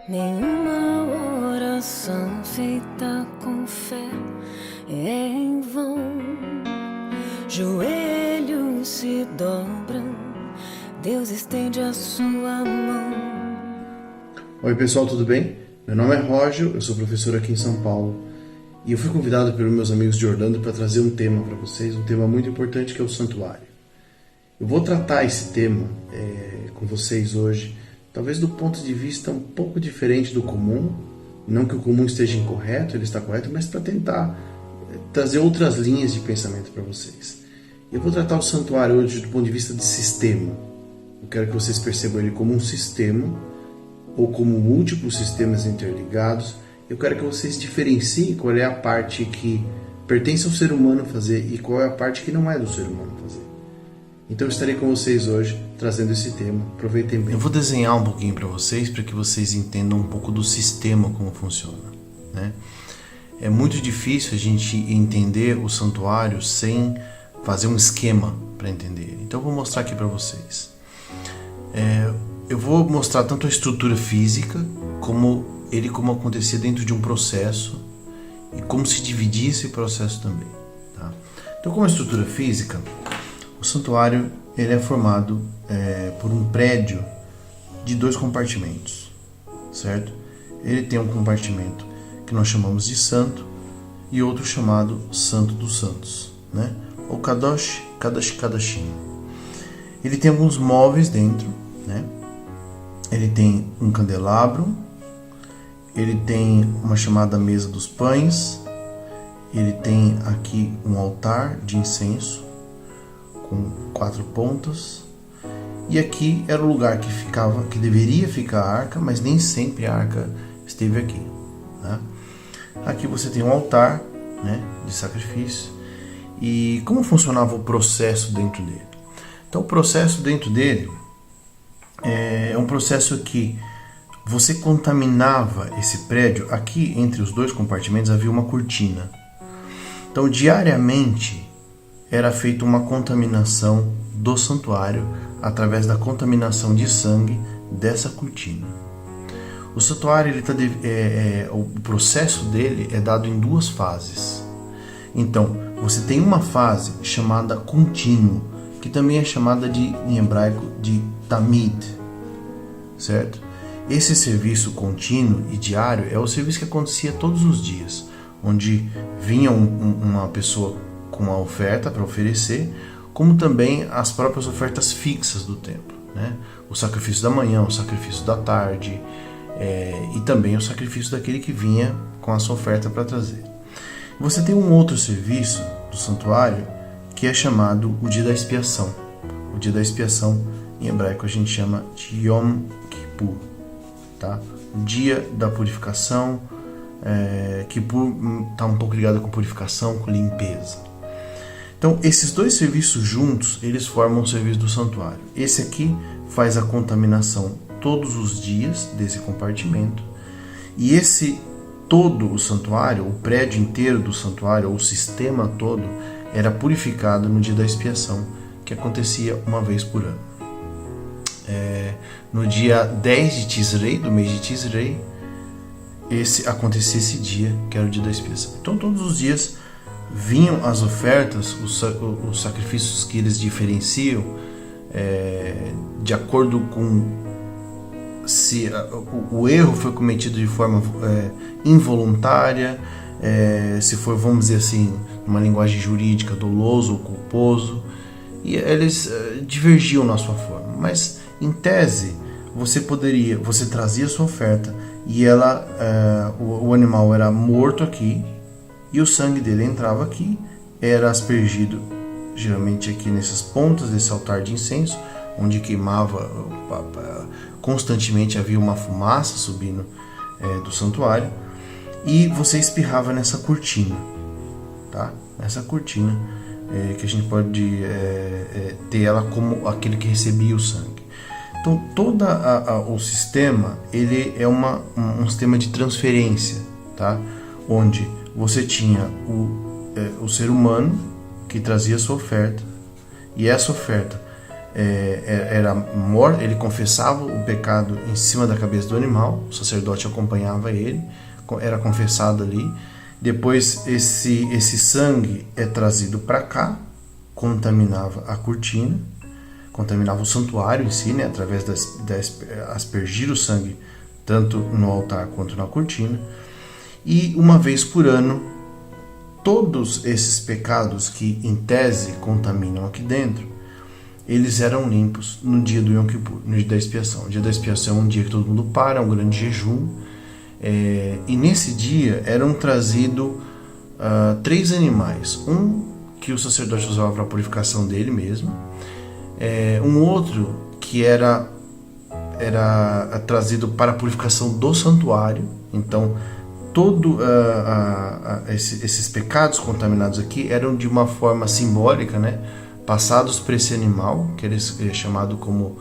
Nenhuma oração feita com fé é em vão. Joelhos se dobram, Deus estende a sua mão. Oi pessoal, tudo bem? Meu nome é Roger, eu sou professor aqui em São Paulo e eu fui convidado pelos meus amigos de Orlando para trazer um tema para vocês, um tema muito importante que é o santuário. Eu vou tratar esse tema com vocês hoje, talvez do ponto de vista um pouco diferente do comum, não que o comum esteja incorreto, ele está correto, mas para tentar trazer outras linhas de pensamento para vocês. Eu vou tratar o santuário hoje do ponto de vista de sistema. Eu quero que vocês percebam ele como um sistema ou como múltiplos sistemas interligados. Eu quero que vocês diferenciem qual é a parte que pertence ao ser humano fazer e qual é a parte que não é do ser humano fazer. Então eu estarei com vocês hoje trazendo esse tema. Aproveitem bem. Eu vou desenhar um pouquinho para vocês que vocês entendam um pouco do sistema, como funciona, né? É muito difícil a gente entender o santuário sem fazer um esquema para entender. Então eu vou mostrar aqui para vocês. Eu vou mostrar tanto a estrutura física como acontecia dentro de um processo e como se dividia esse processo também, tá? Então, como a estrutura física, o santuário ele é formado por um prédio de 2 compartimentos, certo? Ele tem um compartimento que nós chamamos de santo e outro chamado Santo dos Santos, né? Ou Kadosh, Kadashim. Ele tem alguns móveis dentro, né? Ele tem um candelabro, ele tem uma chamada mesa dos pães, ele tem aqui um altar de incenso com 4 pontas, e aqui era o lugar que deveria ficar a arca, mas nem sempre a arca esteve aqui, né? Aqui você tem um altar, né, de sacrifício. E como funcionava o processo dentro dele? Então o processo dentro dele é um processo que você contaminava esse prédio. Aqui entre os 2 compartimentos havia uma cortina. Então diariamente era feita uma contaminação do santuário através da contaminação de sangue dessa cortina. O santuário, o processo dele é dado em 2 fases. Então, você tem uma fase chamada contínuo, que também é chamada em hebraico de tamid, certo? Esse serviço contínuo e diário é o serviço que acontecia todos os dias, onde vinha uma pessoa com uma oferta para oferecer, como também as próprias ofertas fixas do templo, né? O sacrifício da manhã, o sacrifício da tarde, e também o sacrifício daquele que vinha com a sua oferta para trazer. Você tem um outro serviço do santuário que é chamado o dia da expiação. O dia da expiação, em hebraico, a gente chama de Yom Kippur, tá? O dia da purificação. Kippur está um pouco ligado com purificação, com limpeza. Então, esses 2 serviços juntos, eles formam o serviço do santuário. Esse aqui faz a contaminação todos os dias desse compartimento, e todo o santuário, o prédio inteiro do santuário, ou o sistema todo, era purificado no dia da expiação, que acontecia uma vez por ano. No dia 10 de Tisrei, do mês de Tisrei, acontecia esse dia, que era o dia da expiação. Então todos os dias vinham as ofertas, os sacrifícios que eles diferenciam, de acordo com se o erro foi cometido de forma involuntária, se for, vamos dizer assim, numa linguagem jurídica, doloso ou culposo, e eles divergiam na sua forma. Mas em tese você trazia a sua oferta e o animal era morto aqui e o sangue dele entrava aqui, era aspergido geralmente aqui nessas pontas desse altar de incenso, onde queimava constantemente, havia uma fumaça subindo do santuário, e você espirrava nessa cortina, tá? Nessa cortina que a gente pode ter ela como aquele que recebia o sangue. Então todo o sistema ele é um sistema de transferência, tá? Onde você tinha o ser humano que trazia a sua oferta, e essa oferta ele confessava o pecado em cima da cabeça do animal, o sacerdote acompanhava ele, era confessado ali. Depois esse sangue é trazido para cá, contaminava a cortina, contaminava o santuário em si, né, através aspergir o sangue tanto no altar quanto na cortina. E uma vez por ano, todos esses pecados que em tese contaminam aqui dentro, eles eram limpos no dia do Yom Kippur, no dia da expiação. O dia da expiação é um dia que todo mundo para, é um grande jejum. E nesse dia eram trazidos 3 animais. Um que o sacerdote usava para a purificação dele mesmo. Um outro que era trazido para a purificação do santuário. Então, todos esses pecados contaminados aqui eram de uma forma simbólica, né? Passados para esse animal, que é chamado como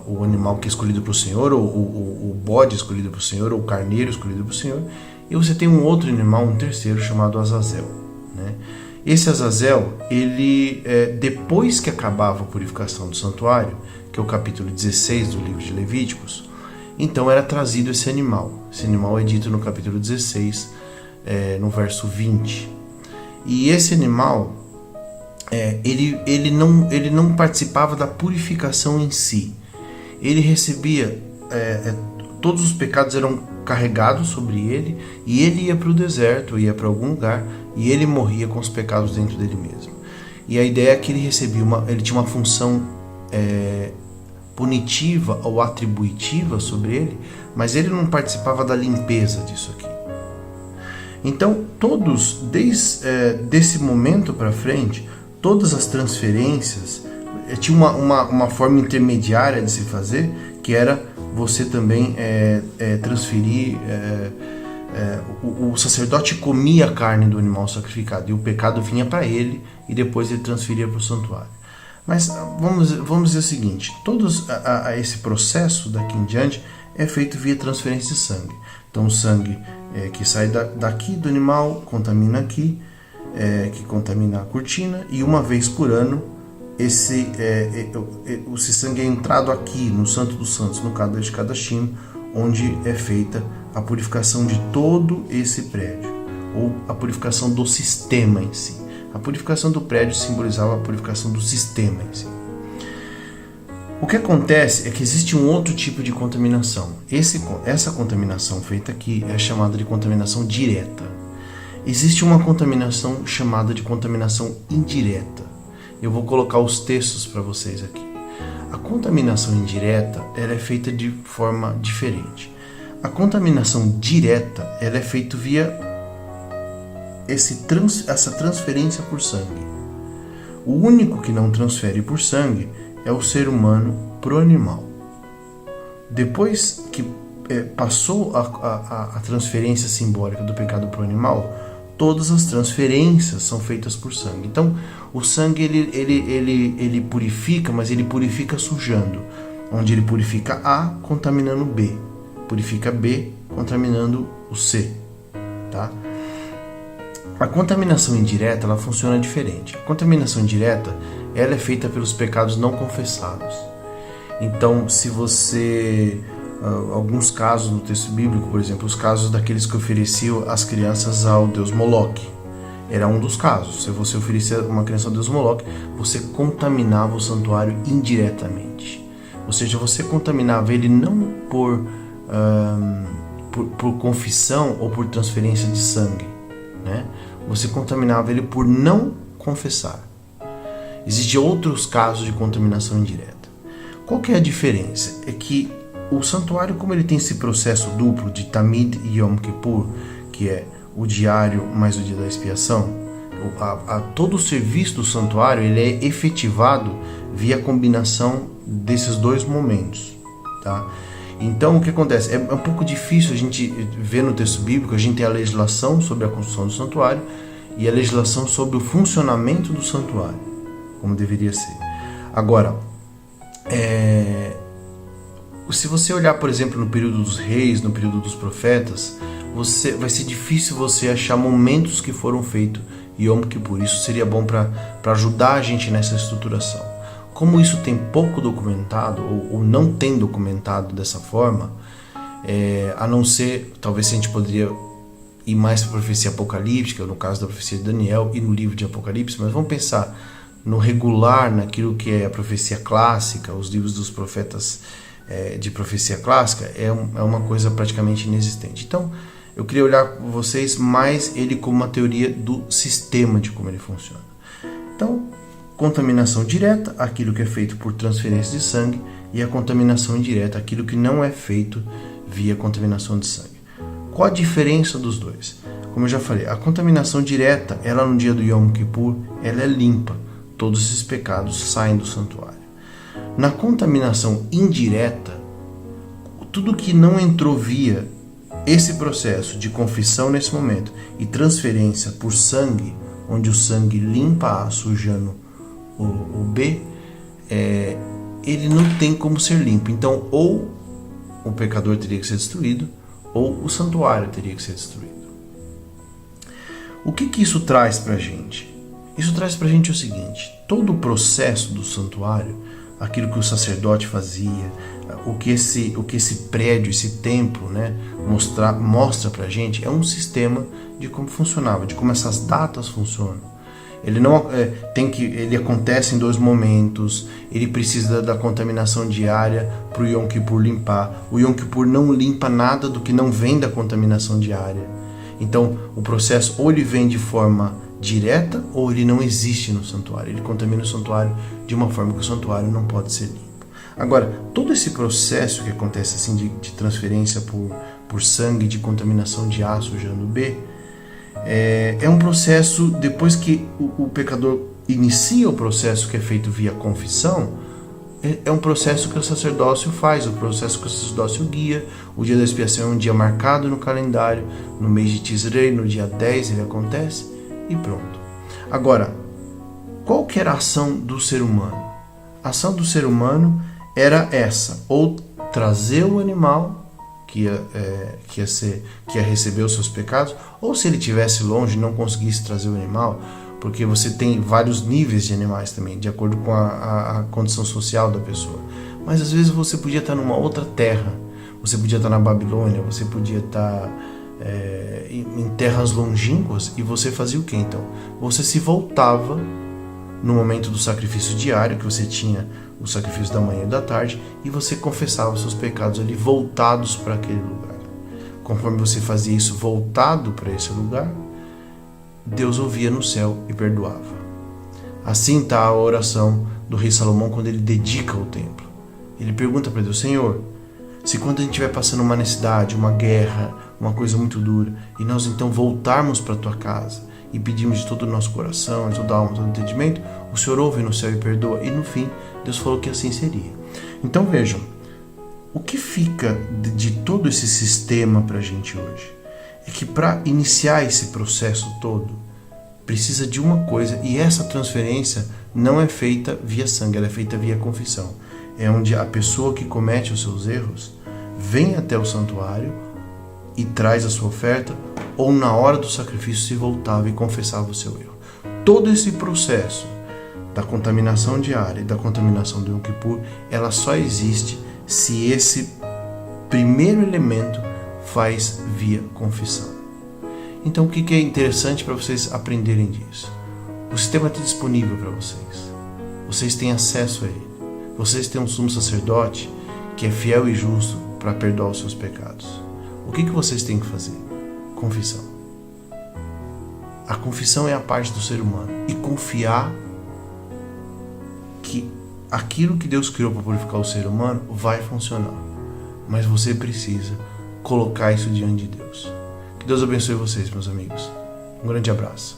o animal que é escolhido para o Senhor, ou o bode escolhido para o Senhor, ou o carneiro escolhido para o Senhor. E você tem um outro animal, um terceiro, chamado Azazel, né? Esse Azazel, ele, depois que acabava a purificação do santuário, que é o capítulo 16 do livro de Levíticos, então era trazido esse animal. Esse animal é dito no capítulo 16, no verso 20. E esse animal, ele não participava da purificação em si. Ele recebia, todos os pecados eram carregados sobre ele, e ele ia para o deserto, ia para algum lugar, e ele morria com os pecados dentro dele mesmo. E a ideia é que ele tinha uma função punitiva ou atributiva sobre ele, mas ele não participava da limpeza disso aqui. Então, desse momento para frente, todas as transferências tinha uma forma intermediária de se fazer, que era você também transferir. O sacerdote comia a carne do animal sacrificado e o pecado vinha para ele e depois ele transferia para o santuário. Mas vamos dizer o seguinte: todo esse processo daqui em diante é feito via transferência de sangue. Então o sangue que sai daqui do animal contamina aqui, que contamina a cortina, e uma vez por ano esse sangue é entrado aqui no Santo dos Santos, no Kadesh Kadashim, onde é feita a purificação de todo esse prédio, ou a purificação do sistema em si. A purificação do prédio simbolizava a purificação do sistema em si. O que acontece é que existe um outro tipo de contaminação. Essa contaminação feita aqui é chamada de contaminação direta. Existe uma contaminação chamada de contaminação indireta. Eu vou colocar os textos para vocês aqui. A contaminação indireta, ela é feita de forma diferente. A contaminação direta, ela é feita via essa transferência por sangue. O único que não transfere por sangue é o ser humano pro animal. Depois que passou a transferência simbólica do pecado pro animal, todas as transferências são feitas por sangue. Então, o sangue ele purifica, mas ele purifica sujando. Onde ele purifica A, contaminando B. Purifica B, contaminando o C. Tá? A contaminação indireta, ela funciona diferente. A contaminação indireta, ela é feita pelos pecados não confessados. Então, se você... alguns casos no texto bíblico, por exemplo, os casos daqueles que ofereciam as crianças ao deus Moloque, era um dos casos. Se você oferecia uma criança ao deus Moloque, você contaminava o santuário indiretamente. Ou seja, você contaminava ele não por confissão ou por transferência de sangue, né? Você contaminava ele por não confessar. Existem outros casos de contaminação indireta. Qual que é a diferença? É que o santuário, como ele tem esse processo duplo de Tamid e Yom Kippur, que é o diário mais o dia da expiação, todo o serviço do santuário ele é efetivado via combinação desses dois momentos, tá? Então o que acontece? É um pouco difícil a gente ver no texto bíblico. A gente tem a legislação sobre a construção do santuário e a legislação sobre o funcionamento do santuário, como deveria ser. Agora, se você olhar, por exemplo, no período dos reis, no período dos profetas, vai ser difícil você achar momentos que foram feitos Yom Kippur. Isso seria bom para ajudar a gente nessa estruturação. Como isso tem pouco documentado, ou não tem documentado dessa forma, a não ser, talvez a gente poderia ir mais para a profecia apocalíptica, no caso da profecia de Daniel e no livro de Apocalipse, mas vamos pensar no regular, naquilo que é a profecia clássica, os livros dos profetas de profecia clássica, é uma coisa praticamente inexistente. Então, eu queria olhar com vocês mais ele como uma teoria do sistema de como ele funciona. Então, contaminação direta, aquilo que é feito por transferência de sangue, e a contaminação indireta, aquilo que não é feito via contaminação de sangue. Qual a diferença dos dois? Como eu já falei, a contaminação direta, ela no dia do Yom Kippur, ela é limpa. Todos esses pecados saem do santuário. Na contaminação indireta, tudo que não entrou via esse processo de confissão nesse momento e transferência por sangue, onde o sangue limpa A sujando o B, ele não tem como ser limpo. Então, ou o pecador teria que ser destruído, ou o santuário teria que ser destruído. O que isso traz para a gente? Isso traz para a gente o seguinte: todo o processo do santuário, aquilo que o sacerdote fazia, o que esse prédio, esse templo, né, mostra para a gente, é um sistema de como funcionava, de como essas datas funcionam. Ele não ele acontece em 2 momentos, ele precisa da contaminação diária para o Yom Kippur limpar. O Yom Kippur não limpa nada do que não vem da contaminação diária. Então, o processo ou ele vem de forma direta ou ele não existe no santuário. Ele contamina o santuário de uma forma que o santuário não pode ser limpo. Agora, todo esse processo que acontece assim de transferência por sangue, de contaminação de A sujando B, é um processo, depois que o pecador inicia o processo que é feito via confissão, é um processo que o sacerdócio faz, o processo que o sacerdócio guia. O dia da expiação é um dia marcado no calendário, no mês de Tisrei, no dia 10 ele acontece e pronto. Agora, qual que era a ação do ser humano? A ação do ser humano era essa: ou trazer o animal que ia receber os seus pecados, ou se ele estivesse longe e não conseguisse trazer o animal, porque você tem vários níveis de animais também, de acordo com a condição social da pessoa. Mas às vezes você podia estar numa outra terra, você podia estar na Babilônia, você podia estar em terras longínquas, e você fazia o que então? Você se voltava no momento do sacrifício diário, que você tinha o sacrifício da manhã e da tarde, e você confessava os seus pecados ali voltados para aquele lugar. Conforme você fazia isso voltado para esse lugar, Deus ouvia no céu e perdoava. Assim está a oração do rei Salomão quando ele dedica o templo. Ele pergunta para Deus: Senhor, se quando a gente estiver passando uma necessidade, uma guerra, uma coisa muito dura, e nós então voltarmos para a tua casa e pedimos de todo o nosso coração, de toda a alma, de todo o entendimento, o Senhor ouve no céu e perdoa. E no fim, Deus falou que assim seria. Então vejam, o que fica de todo esse sistema para a gente hoje é que para iniciar esse processo todo, precisa de uma coisa, e essa transferência não é feita via sangue, ela é feita via confissão. É onde a pessoa que comete os seus erros vem até o santuário e traz a sua oferta, ou na hora do sacrifício se voltava e confessava o seu erro. Todo esse processo da contaminação diária e da contaminação do Yom Kippur, ela só existe se esse primeiro elemento faz via confissão. Então o que é interessante para vocês aprenderem disso? O sistema está disponível para vocês. Vocês têm acesso a ele. Vocês têm um sumo sacerdote que é fiel e justo para perdoar os seus pecados. O que vocês têm que fazer? Confissão. A confissão é a parte do ser humano. E confiar que aquilo que Deus criou para purificar o ser humano vai funcionar. Mas você precisa colocar isso diante de Deus. Que Deus abençoe vocês, meus amigos. Um grande abraço.